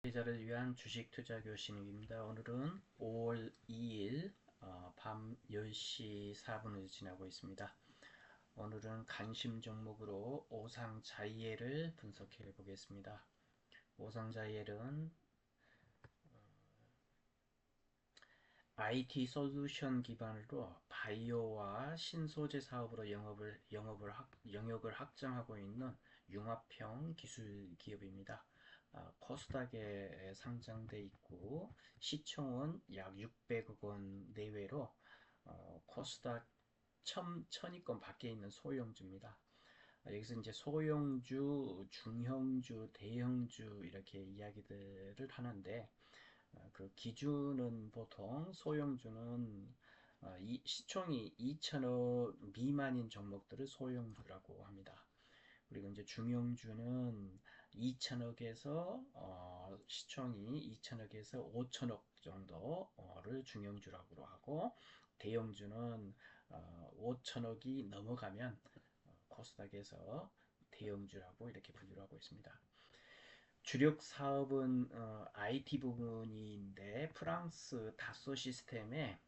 투자자를 위한 주식 투자 교신입니다. 오늘은 5월 2일 밤 10시 4분을 지나고 있습니다. 오늘은 관심 종목으로 오상자이엘을 분석해 보겠습니다. 오상자이엘은 IT 솔루션 기반으로 바이오와 신소재 사업으로 영역을 확장하고 있는 융합형 기술 기업입니다. 코스닥에 상장돼 있고 시총은 약 600억 원 내외로 코스닥 1000위권 밖에 있는 소형주입니다. 여기서 이제 소형주, 중형주, 대형주 이렇게 이야기들을 하는데 그 기준은 보통 소형주는 시총이 2천억 미만인 종목들을 소형주라고 합니다. 그리고 이제 중형주는 2천억에서 시총이 2천억에서 5천억 정도를 중형주라고 하고 대형주는 5천억이 넘어가면 코스닥에서 대형주라고 이렇게 분류를 하고 있습니다. 주력 사업은 IT 부분인데 프랑스 다소 시스템에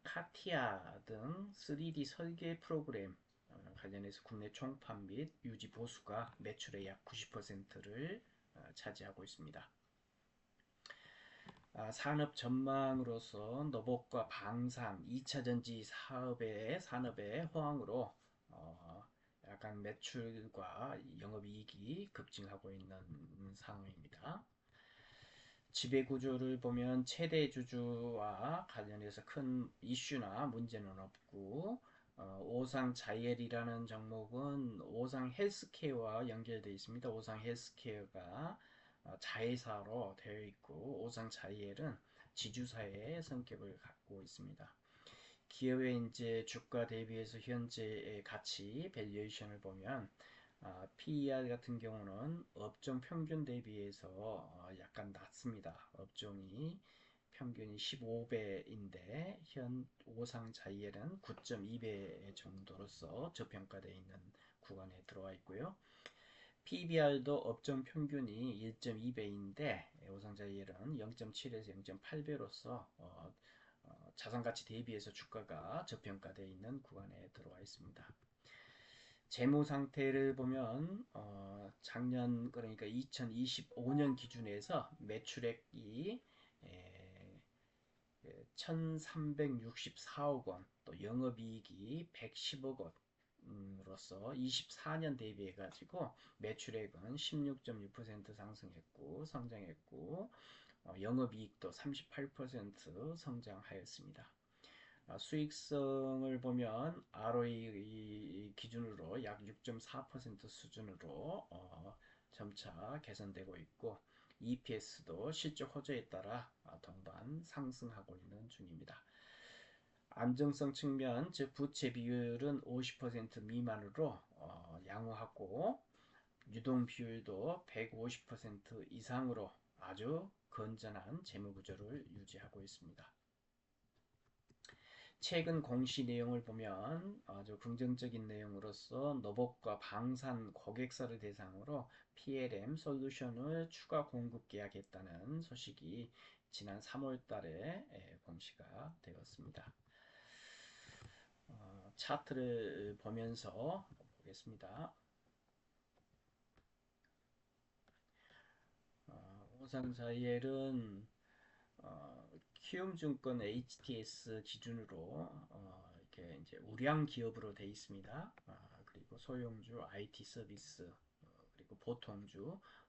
카티아 등 3D 설계 프로그램 관련해서 국내 총판 및 유지 보수가 매출의 약 90%를 차지하고 있습니다. 산업 전망으로서 노봇과 방산, 2차전지 산업의 호황으로 약간 매출과 영업이익이 급증하고 있는 상황입니다. 지배구조를 보면 최대 주주와 관련해서 큰 이슈나 문제는 없고 오상자이엘이라는 종목은 오상 헬스케어와 연결되어 있습니다. 오상 헬스케어가 자회사로 되어 있고 오상자이엘은 지주사의 성격을 갖고 있습니다. 기업의 이제 주가 대비해서 현재의 가치 밸류에이션을 보면 PER 같은 경우는 업종 평균 대비해서 약간 낮습니다. 업종이 평균이 15배인데 현 오상자이엘은 9.2배 정도로서 저평가되어 있는 구간에 들어와 있고요. PBR도 업종 평균이 1.2배인데 오상자이엘은 0.7에서 0.8배로서 자산가치 대비해서 주가가 저평가되어 있는 구간에 들어와 있습니다. 재무 상태를 보면 작년 그러니까 2025년 기준에서 매출액이 1364억 원, 또 영업이익이 110억 원으로서 24년 대비해 가지고 매출액은 16.6% 성장했고 영업이익도 38% 성장하였습니다. 수익성을 보면 ROE 기준으로 약 6.4% 수준으로 점차 개선되고 있고 EPS도 실적 호조에 따라 동반 상승하고 있는 중입니다. 안정성 측면, 즉 부채 비율은 50% 미만으로 양호하고 유동 비율도 150% 이상으로 아주 건전한 재무 구조를 유지하고 있습니다. 최근 공시 내용을 보면 아주 긍정적인 내용으로서 노봇과 방산 고객사를 대상으로 PLM 솔루션을 추가 공급 계약했다는 소식이 지난 3월 달에 공시가 되었습니다. 차트를 보면서 보겠습니다. 오상자이엘은 키움증권 HTS 기준으로 이렇게 이제 우량 기업으로 되어 있습니다. 그리고 소형주 IT 서비스 그리고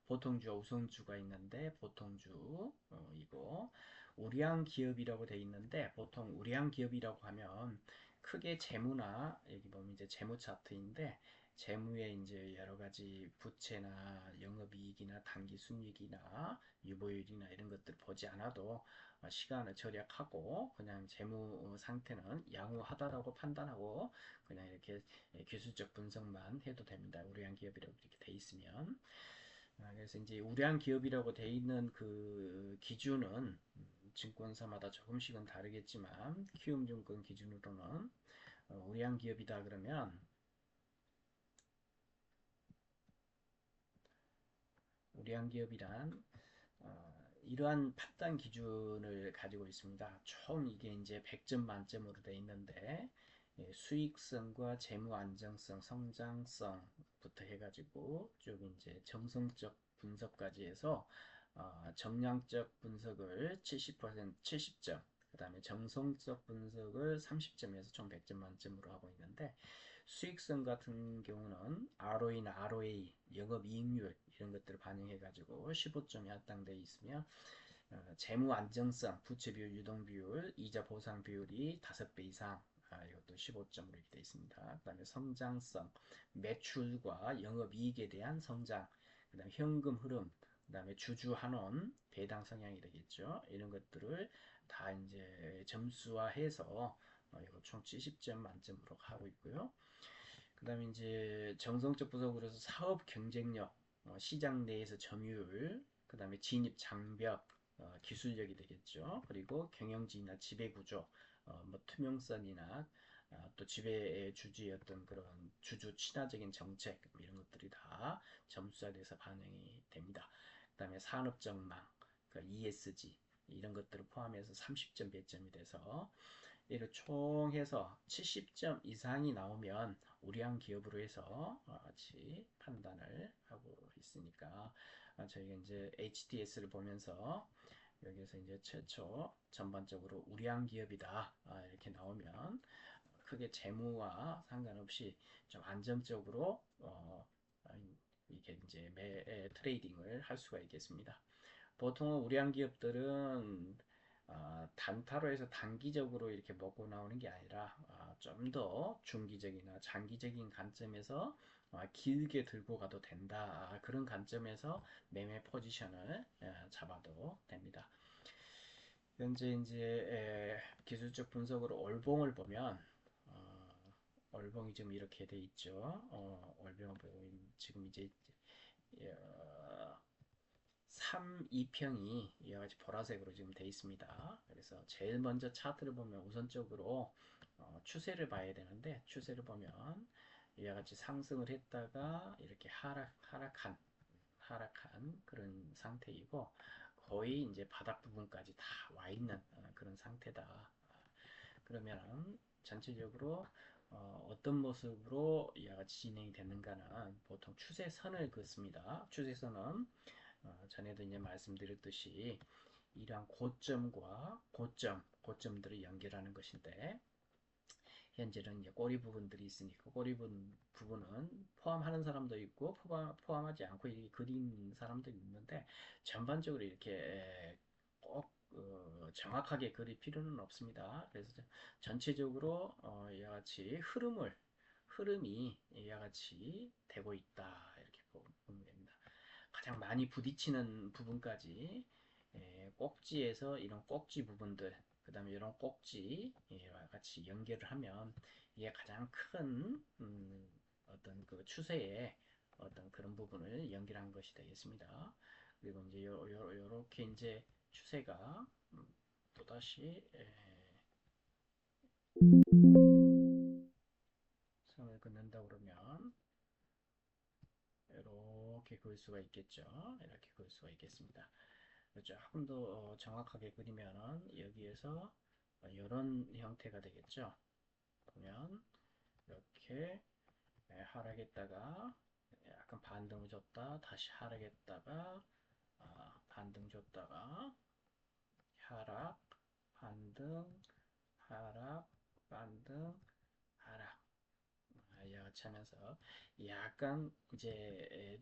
보통주와 우선주가 있는데 보통주이고 우량 기업이라고 되어 있는데 보통 우량 기업이라고 하면 크게 재무나 여기 보면 이제 재무 차트인데 재무에 이제 여러 가지 부채나 영업이익이나 당기순이익이나 유보율이나 이런 것들 보지 않아도 시간을 절약하고 그냥 재무 상태는 양호하다라고 판단하고 그냥 이렇게 기술적 분석만 해도 됩니다. 우량 기업이라고 이렇게 돼 있으면. 그래서 이제 우량 기업이라고 돼 있는 그 기준은 증권사마다 조금씩은 다르겠지만 키움증권 기준으로는 우량 기업이다 그러면 우량 기업이란 이러한 판단 기준을 가지고 있습니다. 총 이게 이제 100점 만점으로 되어 있는데 예, 수익성과 재무 안정성, 성장성부터 해가지고 쭉 이제 정성적 분석까지 해서 정량적 분석을 70%, 70점, 그 다음에 정성적 분석을 30점에서 총 100점 만점으로 하고 있는데 수익성 같은 경우는 ROE나 ROA, 영업이익률 이런 것들을 반영해가지고 15점이 할당되어 있으며 재무 안정성, 부채 비율, 유동 비율, 이자 보상 비율이 5배 이상 이것도 15점으로 이렇게 되어 있습니다. 그 다음에 성장성, 매출과 영업이익에 대한 성장, 그 다음에 현금 흐름, 그 다음에 주주 환원, 배당 성향이 되겠죠. 이런 것들을 다 이제 점수화해서 이거 총 70점 만점으로 하고 있고요. 그 다음에 이제 정성적 분석으로 해서 사업 경쟁력, 시장 내에서 점유율, 그 다음에 진입 장벽, 기술력이 되겠죠. 그리고 경영진이나 지배구조, 뭐 투명성이나 또 지배 주주의 어떤 그런 주주 친화적인 정책 이런 것들이 다 점수화돼서 반영이 됩니다. 그 다음에 산업정망, 그 ESG 이런 것들을 포함해서 30점 배점이 돼서 이를 총 해서 70점 이상이 나오면 우량 기업으로 해서 같이 판단을 하고 있으니까 저희가 이제 HTS를 보면서 여기서 이제 최초 전반적으로 우량 기업이다 이렇게 나오면 크게 재무와 상관없이 좀 안정적으로 이게 이제 트레이딩을 할 수가 있겠습니다. 보통 우량 기업들은 단타로 해서 단기적으로 이렇게 먹고 나오는 게 아니라 좀 더 중기적이나 장기적인 관점에서 길게 들고 가도 된다. 그런 관점에서 매매 포지션을 잡아도 됩니다. 현재 이제 기술적 분석으로 월봉을 보면 월봉이 지금 이렇게 돼 있죠. 월봉을 보면 지금 이제 3, 2평이 이와 같이 보라색으로 지금 돼 있습니다. 그래서 제일 먼저 차트를 보면 우선적으로 추세를 봐야 되는데 추세를 보면 이와 같이 상승을 했다가 이렇게 하락한 그런 상태이고 거의 이제 바닥 부분까지 다 와 있는 그런 상태다. 그러면 전체적으로 어떤 모습으로 이와 같이 진행이 됐는가는 보통 추세선을 긋습니다. 추세선은 전에도 이제 말씀드렸듯이 이러한 고점과 고점들을 연결하는 것인데 현재는 이제 꼬리 부분들이 있으니까 꼬리 부분은 포함하는 사람도 있고 포함하지 않고 이렇게 그린 사람도 있는데 전반적으로 이렇게 꼭 정확하게 그릴 필요는 없습니다. 그래서 전체적으로 이와 같이 흐름이 이와 같이 되고 있다 이렇게 보면 됩니다. 가장 많이 부딪히는 부분까지 꼭지에서 이런 꼭지 부분들 그 다음에 이런 꼭지와 같이 연결을 하면 이게 가장 큰 어떤 그 추세의 어떤 그런 부분을 연결한 것이 되겠습니다. 그리고 이제 요렇게 이제 추세가 또다시 선을 긋는다 그러면 이렇게 그을 수가 있겠죠. 이렇게 그을 수가 있겠습니다. 조금 더 정확하게 그리면은 여기에서 이런 형태가 되겠죠. 보면 이렇게 하락했다가 약간 반등을 줬다 다시 하락했다가 반등 줬다가 하락 반등 하락 반등 하락 야차면서 약간 이제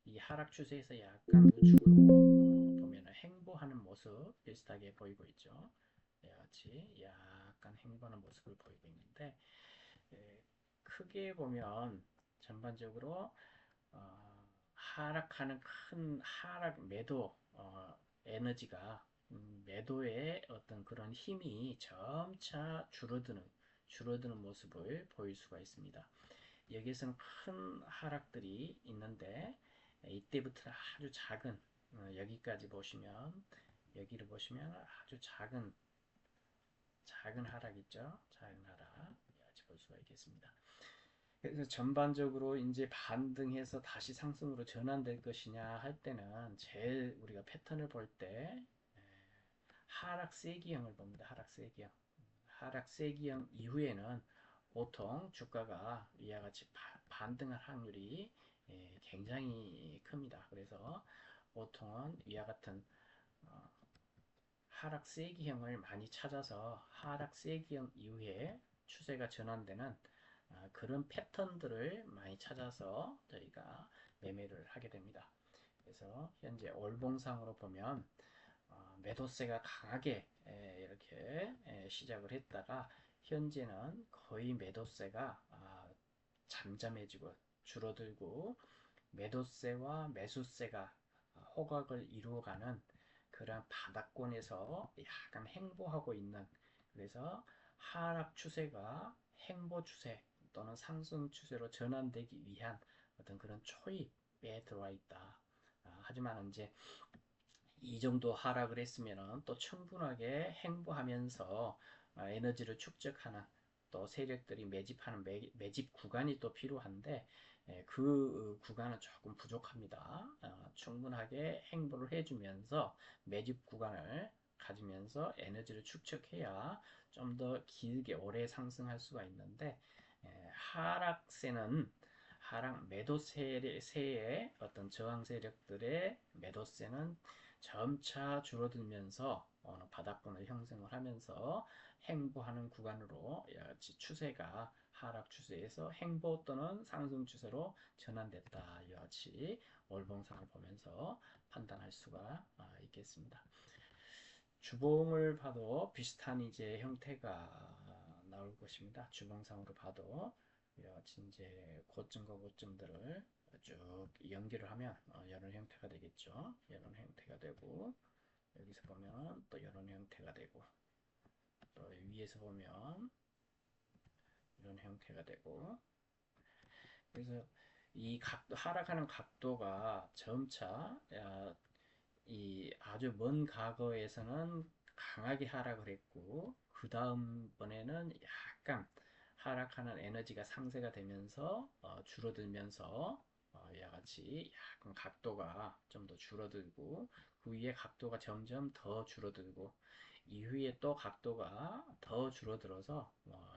이 하락 추세에서 약간 우측으로 보면은 행보하는 모습 비슷하게 보이고 있죠. 같이 약간 행보하는 모습을 보이고 있는데 크게 보면 전반적으로 하락하는 큰 하락 매도 에너지가 매도의 어떤 그런 힘이 점차 줄어드는 모습을 보일 수가 있습니다. 여기에서는 큰 하락들이 있는데 이때부터 아주 작은 여기까지 보시면 여기를 보시면 아주 작은 하락 있죠. 작은 하락 같이 볼 수가 있겠습니다. 그래서 전반적으로 이제 반등해서 다시 상승으로 전환될 것이냐 할 때는 제일 우리가 패턴을 볼 때 하락 세기형을 봅니다. 하락 세기형. 하락 세기형 이후에는 보통 주가가 위와 같이 반등할 확률이 굉장히 큽니다. 그래서 보통은 위와 같은 어, 하락 세기형을 많이 찾아서 하락 세기형 이후에 추세가 전환되는 그런 패턴들을 많이 찾아서 저희가 매매를 하게 됩니다. 그래서 현재 월봉상으로 보면 매도세가 강하게 이렇게 시작을 했다가 현재는 거의 매도세가 잠잠해지고 줄어들고 매도세와 매수세가 호각을 이루어가는 그런 바닥권에서 약간 행보하고 있는, 그래서 하락 추세가 행보 추세 또는 상승 추세로 전환되기 위한 어떤 그런 초입에 들어와 있다. 하지만 이제 이 정도 하락을 했으면 또 충분하게 행보하면서 에너지를 축적하는 또 세력들이 매집하는 매집 구간이 또 필요한데 그 구간은 조금 부족합니다. 충분하게 행보를 해주면서 매집 구간을 가지면서 에너지를 축적해야 좀 더 길게 오래 상승할 수가 있는데 하락세는 하락 매도세의 어떤 저항 세력들의 매도세는 점차 줄어들면서 바닥권을 형성을 하면서 행보하는 구간으로 추세가 하락 추세에서 행보 또는 상승 추세로 전환됐다. 이와 같이 월봉상을 보면서 판단할 수가 있겠습니다. 주봉을 봐도 비슷한 이제 형태가 나올 것입니다. 주봉상으로 봐도 이와 같이 이제 고점과 고점들을 쭉 연결을 하면 이런 형태가 되겠죠. 이런 형태가 되고 여기서 보면 또 이런 형태가 되고 또 위에서 보면 이런 형태가 되고, 그래서 이 각도 하락하는 각도가 점차 이 아주 먼 과거에서는 강하게 하락을 했고 그 다음번에는 약간 하락하는 에너지가 상쇄가 되면서 줄어들면서 이와 같이 약간 각도가 좀 더 줄어들고 그 위에 각도가 점점 더 줄어들고 이후에 또 각도가 더 줄어들어서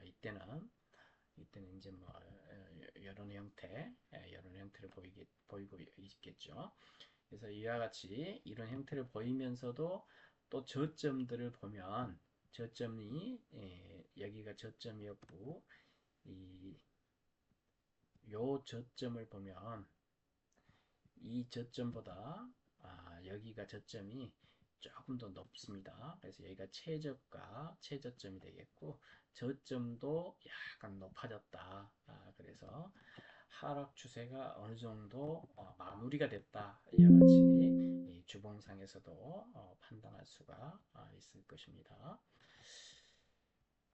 이때는 이제 뭐 이런 형태 이런 형태를 보이고 있겠죠. 그래서 이와 같이 이런 형태를 보이면서도 또 저점들을 보면 저점이 여기가 저점이었고 이 요 저점을 보면 이 저점보다 여기가 저점이 조금 더 높습니다. 그래서 여기가 최저가 최저점이 되겠고 저점도 약간 높아졌다. 그래서 하락 추세가 어느 정도 마무리가 됐다. 이와 같이 주봉상에서도 판단할 수가 있을 것입니다.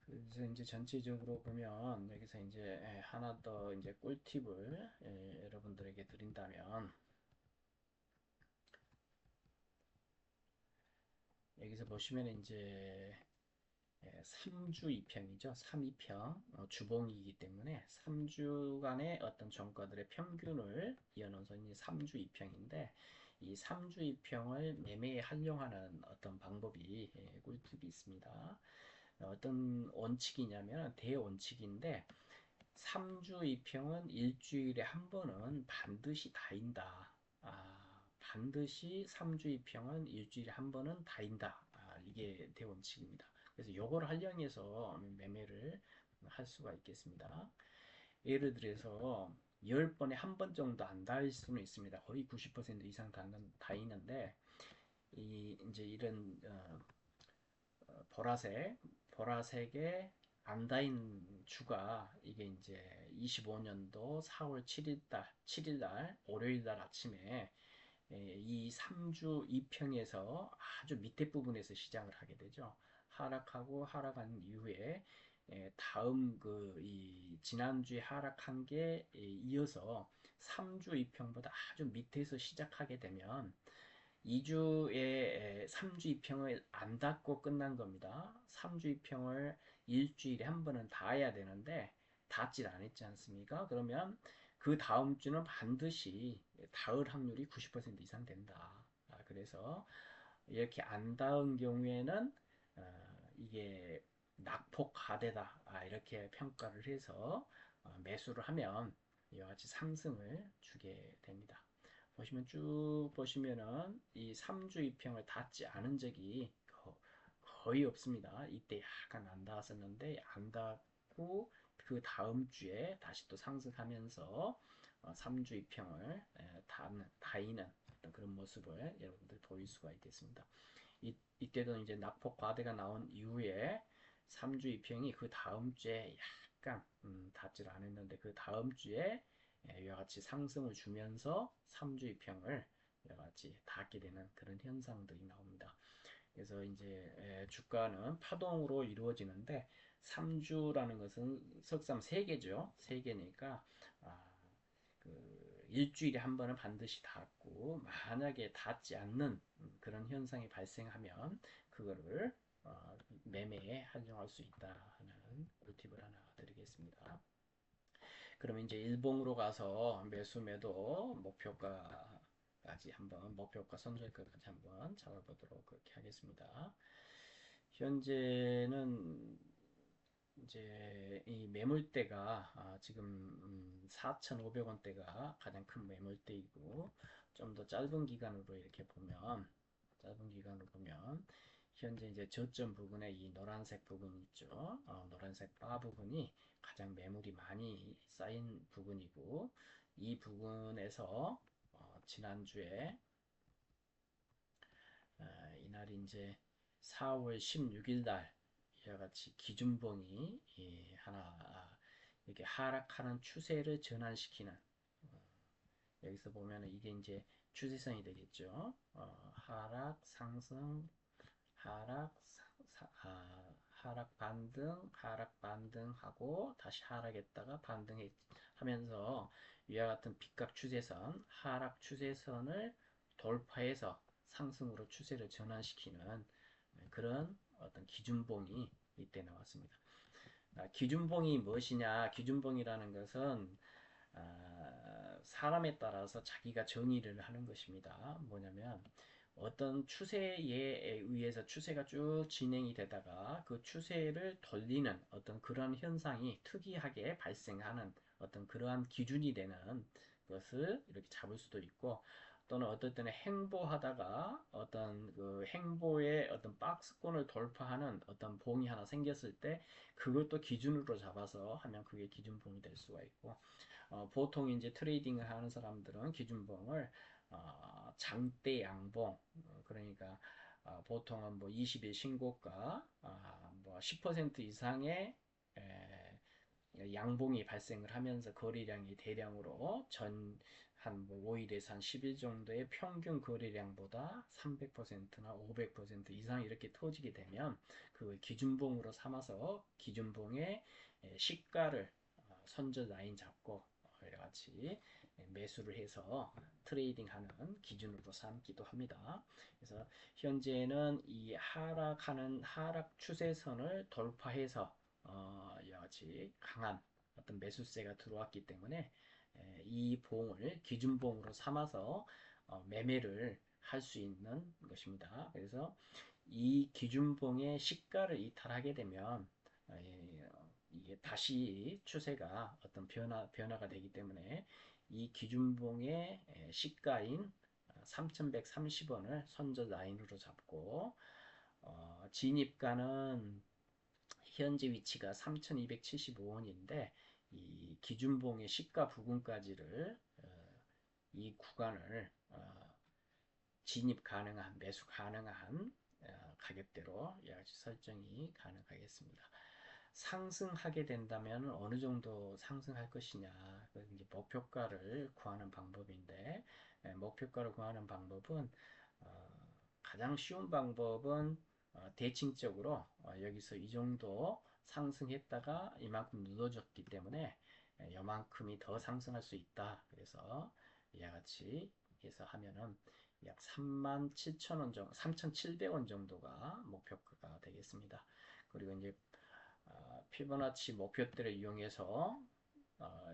그래서 이제 전체적으로 보면 여기서 이제 하나 더 이제 꿀팁을 여러분들에게 드린다면 여기서 보시면 이제 3주 2평이죠. 3이평 주봉이기 때문에 3주간의 어떤 종가들의 평균을 이어놓은 선이 3주 2평인데 이 3주 2평을 매매에 활용하는 어떤 방법이 꿀팁이 있습니다. 어떤 원칙이냐면 대원칙인데 3주 2평은 일주일에 한 번은 반드시 다인다. 반드시 3주 2평은 일주일에 한 번은 다인다. 이게 대원칙입니다. 그래서 요걸 활용해서 매매를 할 수가 있겠습니다. 예를 들어서 10번에 한 번 정도 안 닿을 수는 있습니다. 거의 90% 이상 닿이는데 이제 이런 보라색의 안 닿인 주가 이게 이제 25년도 4월 7일 날 월요일 날 아침에 이 3주 2평에서 아주 밑에 부분에서 시작을 하게 되죠. 하락하고 하락한 이후에 다음 이 지난주에 하락한 게 이어서 3주 2평보다 아주 밑에서 시작하게 되면 2주에 3주 2평을 안 닫고 끝난 겁니다. 3주 2평을 일주일에 한 번은 닿아야 되는데 닿질 않았지 않습니까? 그러면 그 다음 주는 반드시 닿을 확률이 90% 이상 된다. 그래서 이렇게 안 닿은 경우에는 이게 낙폭 과대다. 이렇게 평가를 해서 매수를 하면 이와 같이 상승을 주게 됩니다. 보시면 쭉 보시면은 이 3주 이평을 닿지 않은 적이 거의 없습니다. 이때 약간 안 닿았었는데 안 닿고 그 다음 주에 다시 또 상승하면서 3주 이평을 다이는 그런 모습을 여러분들 보일 수가 있겠습니다. 이때도 이제 낙폭 과대가 나온 이후에 3주 이평이 그 다음 주에 약간 닿질 않았는데 그 다음 주에 이와 같이 상승을 주면서 3주 이평을 이와 같이 닿게 되는 그런 현상들이 나옵니다. 그래서 이제 주가는 파동으로 이루어지는데 3주라는 것은 석삼 3개죠. 3개니까 그 일주일에 한 번은 반드시 닿고 만약에 닿지 않는 그런 현상이 발생하면 그거를 매매에 활용할 수 있다 하는 꿀팁을 하나 드리겠습니다. 그럼 이제 일봉으로 가서 매수 매도 목표가까지 한번 목표가 손절가까지 한번 잡아보도록 그렇게 하겠습니다. 현재는 이제 이 매물대가 지금 4,500원대가 가장 큰 매물대이고 좀 더 짧은 기간으로 보면 현재 이제 저점 부분에 이 노란색 부분 있죠. 노란색 바 부분이 가장 매물이 많이 쌓인 부분이고 이 부분에서 지난주에 이날이 이제 4월 16일 날 이와 같이 기준봉이 하나 이렇게 하락하는 추세를 전환시키는 여기서 보면 이게 이제 추세선이 되겠죠. 하락 상승 하락 하락 반등 하락 반등하고 다시 하락했다가 반등하면서 위와 같은 빗각 추세선 하락 추세선을 돌파해서 상승으로 추세를 전환시키는 그런 어떤 기준봉이 이때 나왔습니다. 기준봉이 무엇이냐? 기준봉이라는 것은 사람에 따라서 자기가 정의를 하는 것입니다. 뭐냐면 어떤 추세에 의해서 추세가 쭉 진행이 되다가 그 추세를 돌리는 어떤 그런 현상이 특이하게 발생하는 어떤 그러한 기준이 되는 것을 이렇게 잡을 수도 있고 또는 어떨 때는 행보하다가 어떤 그 행보의 어떤 박스권을 돌파하는 어떤 봉이 하나 생겼을 때 그걸 또 기준으로 잡아서 하면 그게 기준봉이 될 수가 있고 보통 이제 트레이딩을 하는 사람들은 기준봉을 장대 양봉 그러니까 보통은 뭐 20일 신고가 뭐10% 이상의 양봉이 발생을 하면서 거래량이 대량으로 한뭐 5일에서 한 10일 정도의 평균 거래량보다 300%나 500% 이상 이렇게 터지게 되면 그 기준봉으로 삼아서 기준봉의 시가를 선저 라인 잡고 같이 매수를 해서 트레이딩하는 기준으로 삼기도 합니다. 그래서 현재는 이 하락하는 하락 추세선을 돌파해서 같이 강한 어떤 매수세가 들어왔기 때문에 이 봉을 기준봉으로 삼아서 매매를 할 수 있는 것입니다. 그래서 이 기준봉의 시가를 이탈하게 되면 이게 다시 추세가 어떤 변화가 되기 때문에 이 기준봉의 시가인 3,130원을 선저 라인으로 잡고 진입가는 현재 위치가 3,275원인데 이 기준봉의 시가 부근까지를 이 구간을 진입 가능한 매수 가능한 가격대로 설정이 가능하겠습니다. 상승하게 된다면 어느 정도 상승할 것이냐 이제 목표가를 구하는 방법인데 목표가를 구하는 방법은 가장 쉬운 방법은 대칭적으로 여기서 이 정도 상승했다가 이만큼 눌러줬기 때문에 이만큼이 더 상승할 수 있다. 그래서 이와 같이 해서 하면은 약 37,000원 정도, 3,700원 정도가 목표가가 되겠습니다. 그리고 이제 피보나치 목표대를 이용해서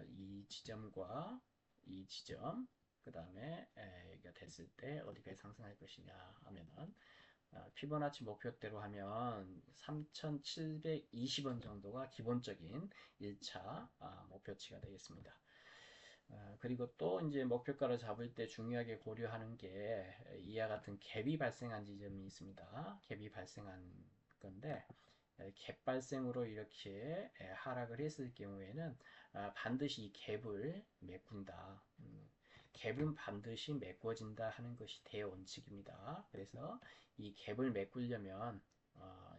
이 지점과 이 지점, 그 다음에 여기가 됐을 때 어디까지 상승할 것이냐 하면은 피보나치 목표대로 하면 3,720원 정도가 기본적인 1차 목표치가 되겠습니다. 그리고 또 이제 목표가를 잡을 때 중요하게 고려하는 게 이와 같은 갭이 발생한 지점이 있습니다. 갭이 발생한 건데 갭 발생으로 이렇게 하락을 했을 경우에는 반드시 이 갭을 메꾼다. 갭은 반드시 메꿔진다 하는 것이 대원칙입니다. 그래서 이 갭을 메꾸려면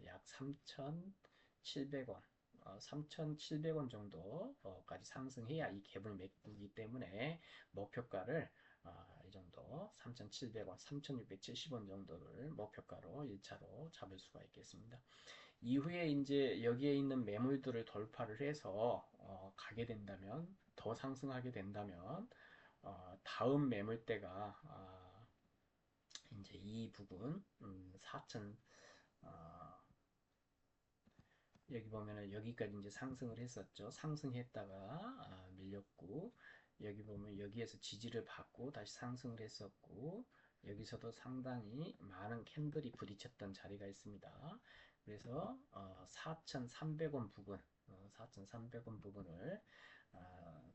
약 3,700원 3,700원 정도까지 상승해야 이 갭을 메꾸기 때문에 목표가를 이 정도 3,700원, 3,670원 정도를 목표가로 1차로 잡을 수가 있겠습니다. 이후에 이제 여기에 있는 매물들을 돌파를 해서 가게 된다면 더 상승하게 된다면 다음 매물대가 이제 이 부분 4천 여기 보면은 여기까지 이제 상승을 했었죠. 상승했다가 밀렸고 여기 보면 여기에서 지지를 받고 다시 상승을 했었고 여기서도 상당히 많은 캔들이 부딪혔던 자리가 있습니다. 그래서 4,300원 부분 4,300원 부분을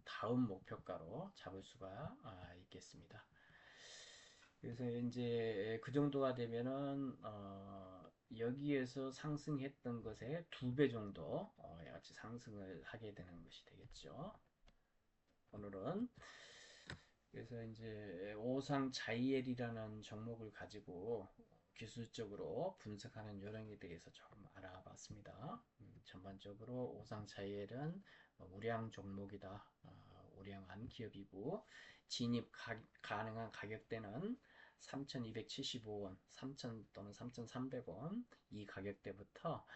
다음 목표가로 잡을 수가 있겠습니다. 그래서 이제 그 정도가 되면은 여기에서 상승했던 것의 2배 정도 같이 상승을 하게 되는 것이 되겠죠. 오늘은 그래서 이제 오상 자이엘이라는 종목을 가지고 기술적으로 분석하는 요령에 대해서 조금 알아봤습니다. 전반적으로 오상 자이엘은 우량 종목이다. 우량한 기업이고 진입 가능한 가격대는 3,275원, 3,000 또는 3,300원 이 가격대부터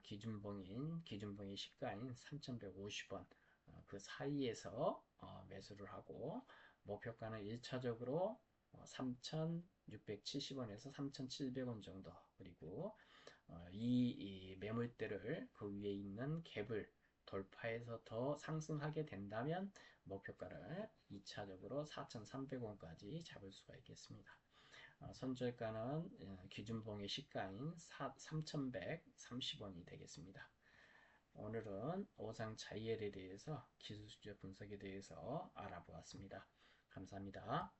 기준봉의 시가인 3,150원 그 사이에서 매수를 하고 목표가는 1차적으로 3,670원에서 3,700원 정도 그리고 이 매물대를 그 위에 있는 갭을 돌파해서 더 상승하게 된다면 목표가를 2차적으로 4,300원까지 잡을 수가 있겠습니다. 선절가는 기준봉의 시가인 3,130원이 되겠습니다. 오늘은 오상 자이엘에 대해서 기술적 분석에 대해서 알아보았습니다. 감사합니다.